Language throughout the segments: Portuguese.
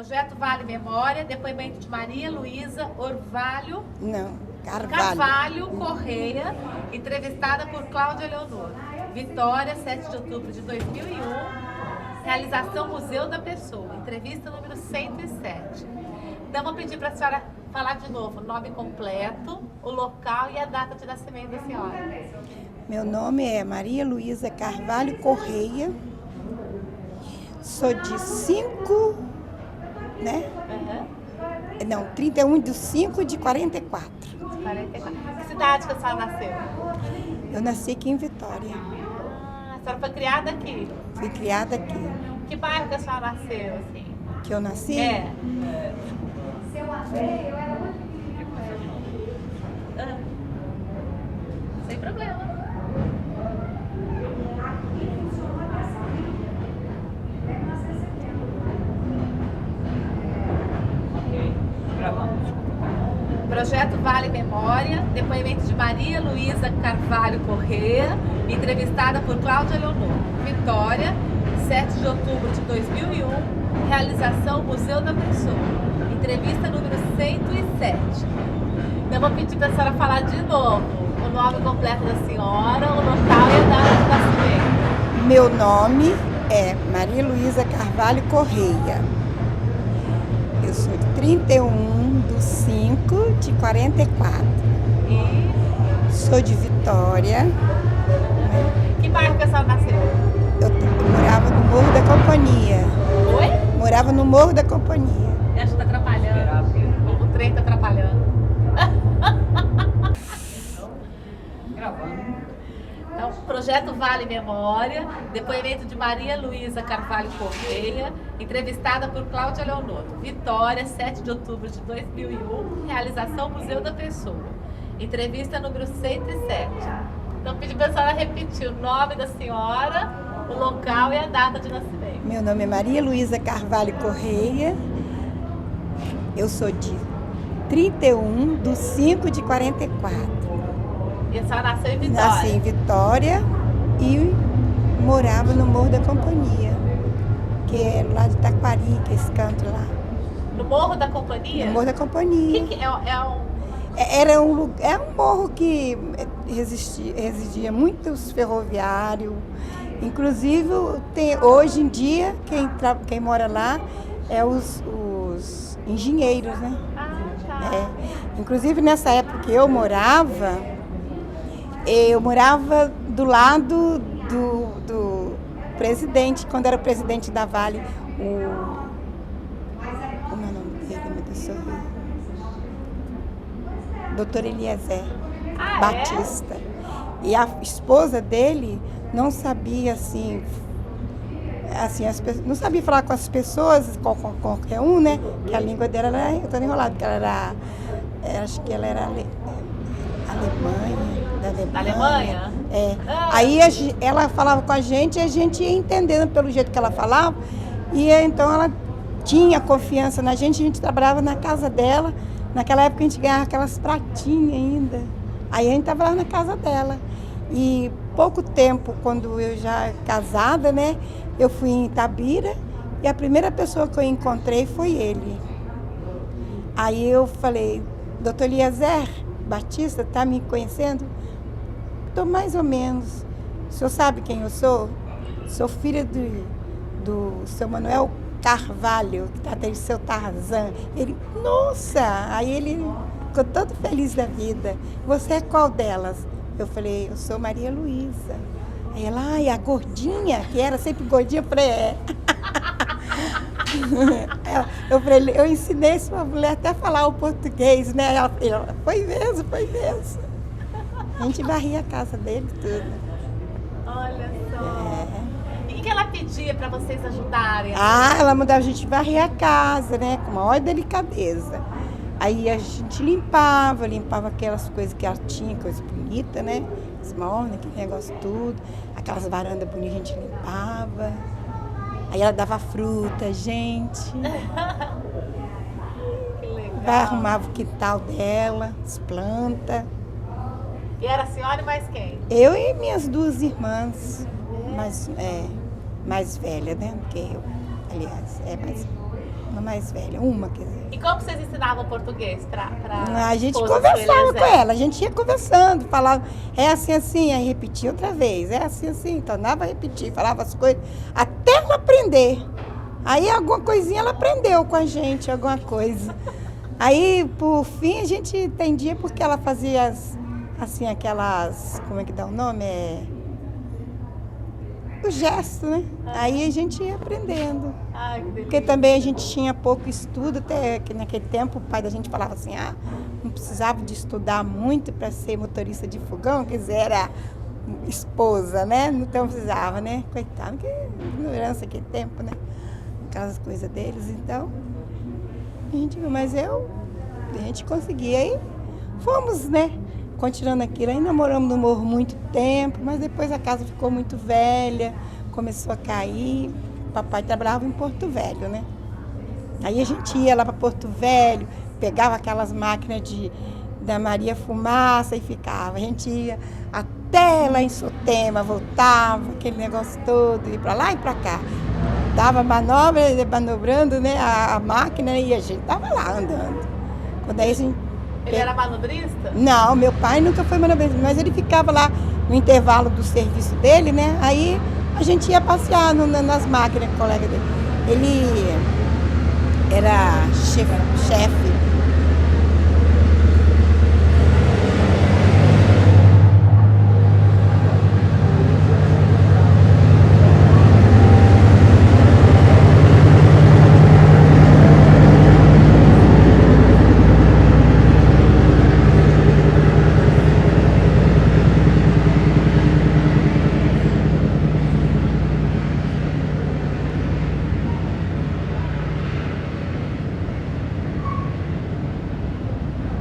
Projeto Vale Memória, depoimento de Maria Luísa Orvalho Carvalho Correia, entrevistada por Cláudia Leonor. Vitória, 7 de outubro de 2001. Realização Museu da Pessoa, entrevista número 107. Então, vou pedir para a senhora falar de novo o nome completo, o local e a data de nascimento da senhora. Meu nome é Maria Luísa Carvalho Correia. Sou de 5, né? Não, 31/5 de 44. 44. Que cidade que a senhora nasceu? Eu nasci aqui em Vitória. A senhora foi criada aqui? Fui criada aqui. Que bairro que a senhora nasceu, assim? Que eu nasci? Sem problema. Projeto Vale Memória, depoimento de Maria Luísa Carvalho Correia, entrevistada por Cláudia Leonor. Vitória, 7 de outubro de 2001, realização Museu da Pessoa, entrevista número 107. Então, vou pedir para a senhora falar de novo o nome completo da senhora, o local e a data de nascimento. Meu nome é Maria Luísa Carvalho Correia. Eu sou de 31/5 de 44. E Sou de Vitória. que bairro que a senhora nasceu? Eu morava no Morro da Companhia. Oi? Morava no Morro da Companhia. Acho que está atrapalhando. O trem está atrapalhando. Então, projeto Vale Memória, depoimento de Maria Luísa Carvalho Correia, entrevistada por Cláudia Leonor. Vitória, 7 de outubro de 2001, realização Museu da Pessoa. Entrevista número 107. Então, pedi para a senhora repetir o nome da senhora, o local e a data de nascimento. Meu nome é Maria Luísa Carvalho Correia. Eu sou de 31/5 de 44. E a senhora nasceu em Vitória? Nasci em Vitória e morava no Morro da Companhia, que é lá de Taquari, que é esse canto lá. No Morro da Companhia? No Morro da Companhia. Que é um... Era um morro que residia muitos ferroviários. Inclusive, hoje em dia, quem mora lá é os engenheiros, né? Ah, tá. Inclusive, nessa época que eu morava do lado do presidente, quando era o presidente da Vale, como é o nome dele, meu Deus, Dr. Eliezer Batista. E a esposa dele não sabia, não sabia falar com as pessoas, com qualquer um, né? Que a língua dela era, eu tô enrolada, porque ela era, acho que ela era da Alemanha? É. Aí ela falava com a gente e a gente ia entendendo pelo jeito que ela falava. E então ela tinha confiança na gente, a gente trabalhava na casa dela. Naquela época a gente ganhava aquelas pratinhas ainda. Aí a gente trabalhava na casa dela. E pouco tempo, quando eu já casada, né, eu fui em Itabira e a primeira pessoa que eu encontrei foi ele. Aí eu falei, Dr. Eliezer Batista, tá me conhecendo? Estou mais ou menos. O senhor sabe quem eu sou? Sou filha do seu Manuel Carvalho, que está até seu Tarzan. Ele, nossa! Aí ele ficou todo feliz da vida. Você é qual delas? Eu falei, eu sou Maria Luísa. Aí ela, e a gordinha, que era sempre gordinha, eu falei, é. Eu ensinei essa mulher até a falar o português, né? Ela foi mesmo. A gente varria a casa dele tudo. Olha só. E o que ela pedia para vocês ajudarem? Ela mandava a gente varrer a casa, né? Com maior delicadeza. Aí a gente limpava aquelas coisas que ela tinha, coisas bonitas, né? Esmorna, aquele negócio tudo. Aquelas varandas bonitas a gente limpava. Aí ela dava fruta, gente. Que legal. Arrumava o quintal dela, as plantas. E era a senhora e mais quem? Eu e minhas duas irmãs, mais velha, né? Do que eu. Aliás, mais. Uma mais velha, uma, quer dizer. E como vocês ensinavam português pra a gente conversava com ela, a gente ia conversando, falava, é assim, assim, aí repetia outra vez, é assim, assim, tornava a repetir, falava as coisas, até ela aprender. Aí alguma coisinha ela aprendeu com a gente, alguma coisa. Aí, por fim, a gente entendia porque ela fazia, assim, aquelas, como é que dá o nome? O gesto, né? Aí a gente ia aprendendo. Ai, que delícia. Porque também a gente tinha pouco estudo, até que naquele tempo o pai da gente falava assim, não precisava de estudar muito para ser motorista de fogão, quer dizer, era esposa, né? Então precisava, né? Coitado, que ignorância aquele tempo, né? Aquelas coisas deles, então. A gente conseguia. Aí fomos, né? Continuando aquilo. Aí namoramos no morro muito tempo, mas depois a casa ficou muito velha, começou a cair. O papai trabalhava em Porto Velho, né? Aí a gente ia lá para Porto Velho, pegava aquelas máquinas da Maria Fumaça e ficava. A gente ia até lá em Sotema, voltava, aquele negócio todo, ia para lá e para cá. Dava manobra, manobrando, né, a máquina e a gente tava lá andando. Quando aí a gente... Ele era manobrista? Não, meu pai nunca foi manobrista, mas ele ficava lá no intervalo do serviço dele, né? Aí a gente ia passear nas máquinas, colega dele. Ele era chefe.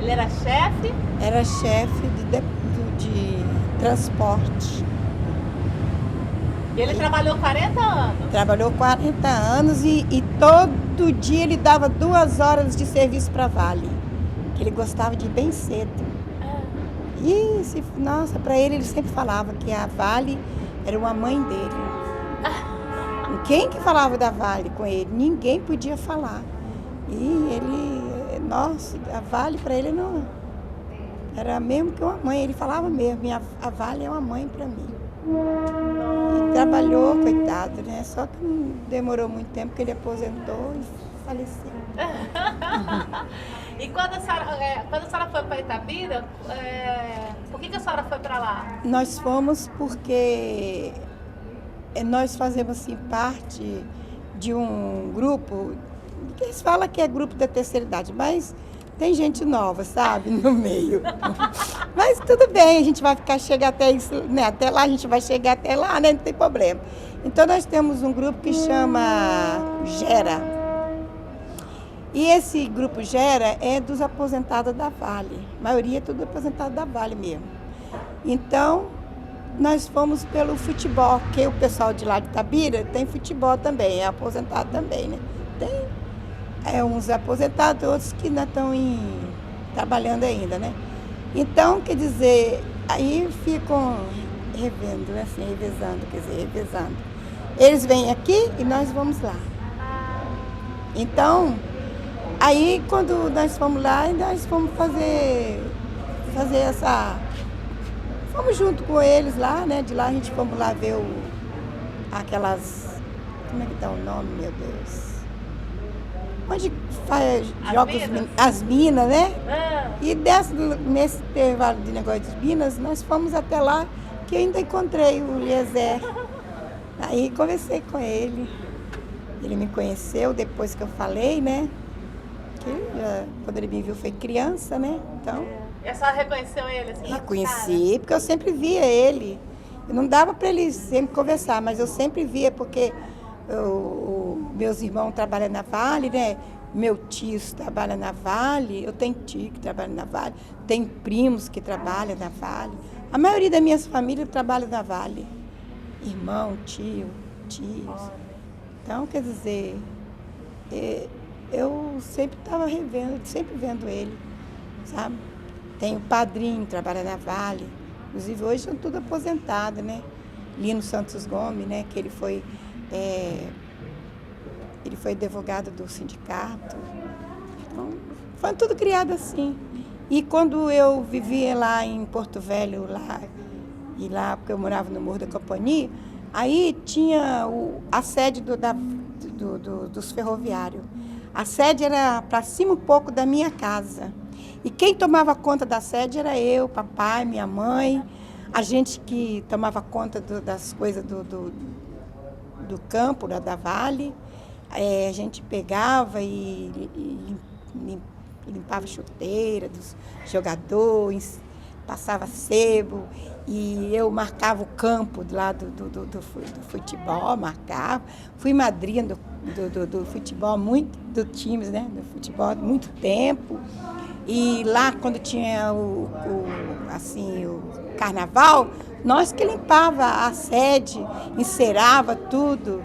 Ele era chefe? Era chefe de transporte. E ele trabalhou 40 anos? Trabalhou 40 anos e todo dia ele dava 2 horas de serviço para a Vale. Que ele gostava de ir bem cedo. E, nossa, para ele sempre falava que a Vale era uma mãe dele. Quem que falava da Vale com ele? Ninguém podia falar. E ele, nossa, a Vale para ele não era mesmo que uma mãe. Ele falava mesmo, a Vale é uma mãe para mim. E trabalhou, coitado, né? Só que não demorou muito tempo que ele aposentou e faleceu. E quando a senhora foi para Itabira, por que a senhora foi para lá? Nós fomos porque nós fazemos assim, parte de um grupo, que eles falam que é grupo da terceira idade, mas tem gente nova, sabe, no meio. Mas tudo bem, a gente vai chegar até isso, né? Até lá, a gente vai chegar até lá, né? Não tem problema. Então nós temos um grupo que chama Gera. E esse grupo Gera é dos aposentados da Vale. A maioria é tudo aposentado da Vale mesmo. Então, nós fomos pelo futebol, que o pessoal de lá de Itabira tem futebol também, é aposentado também, né? Tem uns aposentados, outros que ainda estão trabalhando ainda, né? Então, quer dizer, aí ficam revendo, assim, revezando. Eles vêm aqui e nós vamos lá. Então, aí quando nós fomos lá, nós fomos fazer fomos junto com eles lá, né? De lá a gente fomos lá ver aquelas, como é que dá o nome, meu Deus? Onde joga as minas, né? E nesse intervalo de negócio de minas, nós fomos até lá, que eu ainda encontrei o Eliezer. Aí conversei com ele. Ele me conheceu depois que eu falei, né? Quando ele me viu foi criança, né? Então. E a senhora reconheceu ele? Assim, reconheci, porque eu sempre via ele. Eu não dava para ele sempre conversar, mas eu sempre via, porque meus irmãos trabalham na Vale, né? Meu tio trabalha na Vale, eu tenho tio que trabalha na Vale, tenho primos que trabalham na Vale. A maioria das minhas famílias trabalha na Vale. Irmão, tios. Então, quer dizer, eu sempre estava sempre vendo ele, sabe? Tenho padrinho que trabalha na Vale, inclusive hoje são tudo aposentados, né? Lino Santos Gomes, né? Que ele foi ele foi advogado do sindicato. Então, foi tudo criado assim. E quando eu vivia lá em Porto Velho, lá porque eu morava no Morro da Companhia, aí tinha a sede dos ferroviários. A sede era para cima um pouco da minha casa. E quem tomava conta da sede era eu, papai, minha mãe, a gente que tomava conta das coisas do campo, da Vale. A gente pegava e limpava a chuteira dos jogadores, passava sebo, e eu marcava o campo lá do futebol, marcava. Fui madrinha do futebol, do times, né? Do futebol, muito tempo. E lá, quando tinha o carnaval, nós que limpava a sede, encerava tudo.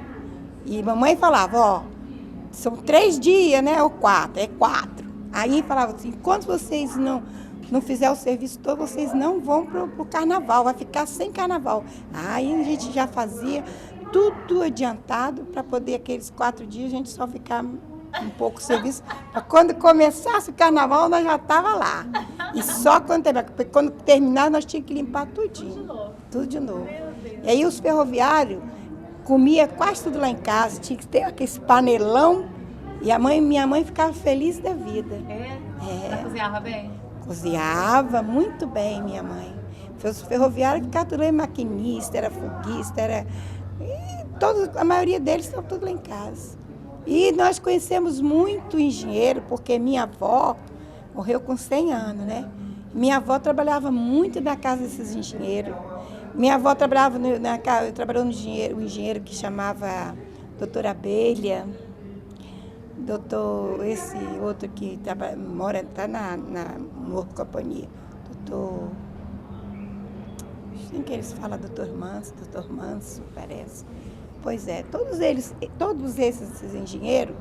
E mamãe falava, ó, são 3 dias, né? Ou 4, é 4. Aí falava assim, enquanto vocês não fizer o serviço todo, vocês não vão pro carnaval, vai ficar sem carnaval. Aí a gente já fazia tudo adiantado para poder aqueles 4 dias a gente só ficar um pouco de serviço. Para quando começasse o carnaval, nós já estava lá. E só quando terminar, nós tínhamos que limpar tudinho. Tudo de novo. E aí os ferroviários comia quase tudo lá em casa, tinha que ter aquele panelão. E minha mãe ficava feliz da vida. Ela cozinhava bem? Cozinhava muito bem, minha mãe. Os ferroviários ficavam tudo aí, maquinista, era foguista, a maioria deles estão tudo lá em casa. E nós conhecemos muito engenheiro, porque minha avó morreu com 100 anos, né? Minha avó trabalhava muito na casa desses engenheiros. Minha avó trabalhou no engenheiro que chamava Doutor Abelha, esse outro que está na Morro Companhia, doutor, sem que eles falam doutor Manso, parece. Pois é, todos esses engenheiros,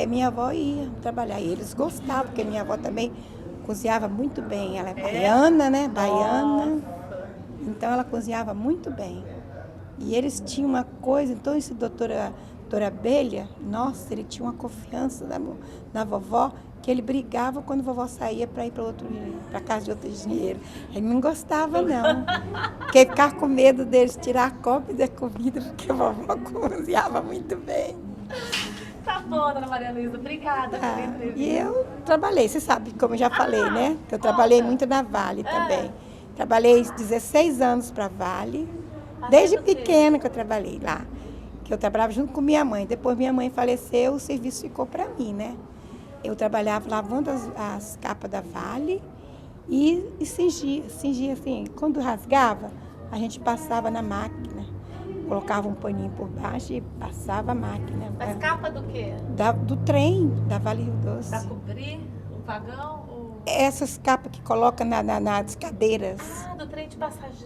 minha avó ia trabalhar, e eles gostavam, porque minha avó também cozinhava muito bem, ela é baiana, né, baiana, então ela cozinhava muito bem. E eles tinham uma coisa, então esse doutor Abelha, nossa, ele tinha uma confiança na vovó, que ele brigava quando a vovó saía para ir para casa de outro engenheiro. Ele não gostava, não. Porque ficava com medo deles tirar a cópia da comida, porque a vovó cozinhava muito bem. Tá bom, dona Maria Luísa, obrigada pela entrevista. E eu trabalhei, você sabe, como eu já falei, né? Que eu trabalhei muito na Vale também. Trabalhei 16 anos para a Vale, desde pequena que eu trabalhei lá. Que eu trabalhava junto com minha mãe. Depois minha mãe faleceu, o serviço ficou para mim, né? Eu trabalhava lavando as capas da Vale e cingia assim. Quando rasgava, a gente passava na máquina. Colocava um paninho por baixo e passava a máquina. Mas capa do quê? Do trem, da Vale Rio Doce. Para cobrir o vagão? Ou... Essas capas que colocam nas cadeiras. Ah, do trem de passageiro.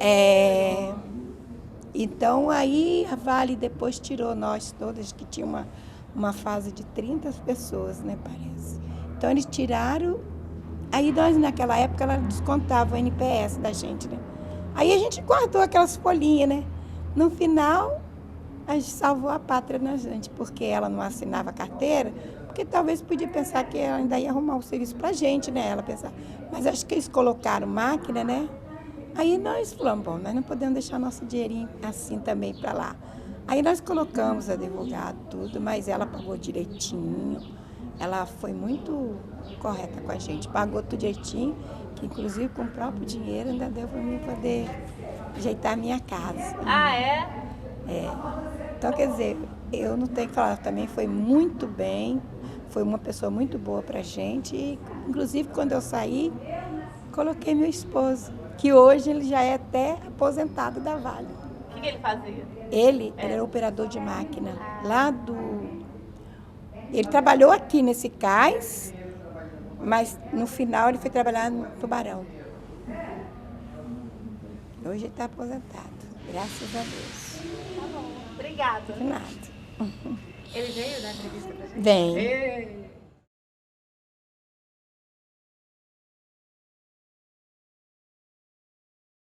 Então, aí a Vale depois tirou nós todas, que tinha uma fase de 30 pessoas, né, parece. Então, eles tiraram, aí nós, naquela época, ela descontava o NPS da gente, né. Aí a gente guardou aquelas folhinhas, né. No final, a gente salvou a pátria na gente, porque ela não assinava carteira, porque talvez podia pensar que ela ainda ia arrumar o serviço pra gente, né, ela pensava. Mas acho que eles colocaram máquina, né. Aí nós falamos, bom, nós não podemos deixar nosso dinheirinho assim também para lá. Aí nós colocamos advogado, tudo, mas ela pagou direitinho. Ela foi muito correta com a gente, pagou tudo direitinho, que inclusive com o próprio dinheiro ainda deu para mim poder ajeitar a minha casa. Ah, é? Então, quer dizer, eu não tenho que falar, também foi muito bem, foi uma pessoa muito boa para a gente. E, inclusive, quando eu saí, coloquei meu esposo, que hoje ele já é até aposentado da Vale. O que ele fazia? Ele era operador de máquina, Ele trabalhou aqui nesse cais, mas no final ele foi trabalhar no Tubarão. Hoje ele está aposentado, graças a Deus. Tá bom, obrigada. De nada. Ele veio dar entrevista pra gente? Vem. Ei.